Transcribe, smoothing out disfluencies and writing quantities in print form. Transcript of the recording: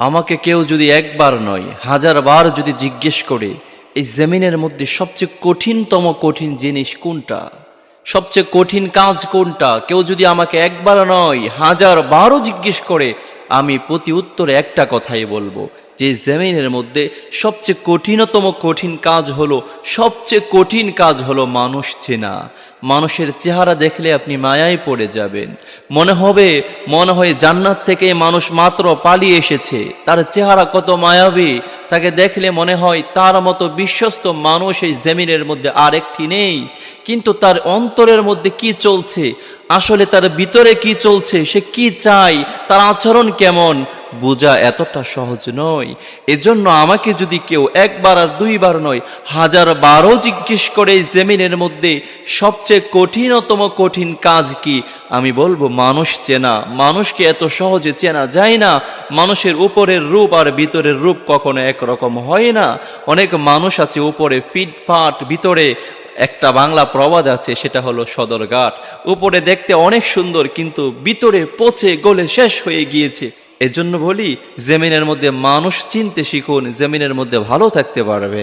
আমাকে কেউ যদি একবার নয় হাজারবার যদি জিজ্ঞেস করে এই জমিনের মধ্যে সবচেয়ে কঠিনতম কঠিন জিনিস কোনটা, সবচেয়ে কঠিন কাজ কোনটা, কেউ যদি আমাকে একবার নয় হাজারবারও জিজ্ঞেস করে, আমি প্রতি উত্তরে একটা কথাই বলবো যে জমিনের মধ্যে সবচেয়ে কঠিনতম কঠিন কাজ হলো, সবচেয়ে কঠিন কাজ হলো মানুষ চেনা। মানুষের চেহারা দেখলে আপনি মায়ায় পড়ে যাবেন, মনে হয় জান্নাত থেকে মানুষ মাত্র পালিয়ে এসেছে। তার চেহারা কত মায়াবী, তাকে দেখলে মনে হয় তার মতো বিশ্বস্ত মানুষ এই জমিনের মধ্যে আরেকটি নেই। কিন্তু তার অন্তরের মধ্যে কি চলছে, আসলে তার ভিতরে কি চলছে, সে কি চায়, তার আচরণ কেমন, বোঝা এতটা সহজ নয়। এজন্য আমাকে যদি কেউ একবার আর দুইবার নয় হাজারবারও জিজ্ঞেস করে এই জমিনের মধ্যে সবচেয়ে কঠিনতম কঠিন কাজ কি, আমি বলবো মানুষ চেনা। মানুষকে এত সহজে চেনা যায় না। মানুষের উপরের রূপ আর ভিতরের রূপ কখনো একরকম হয় না। অনেক মানুষ আছে উপরে ফিটফাট, ভিতরে একটা বাংলা প্রবাদ আছে, সেটা হলো সদরঘাট। উপরে দেখতে অনেক সুন্দর কিন্তু ভিতরে পচে গলে শেষ হয়ে গিয়েছে। এজন্য বলি জমিনের মধ্যে মানুষ চিনতে শিখুন, জমিনের মধ্যে ভালো থাকতে পারবে।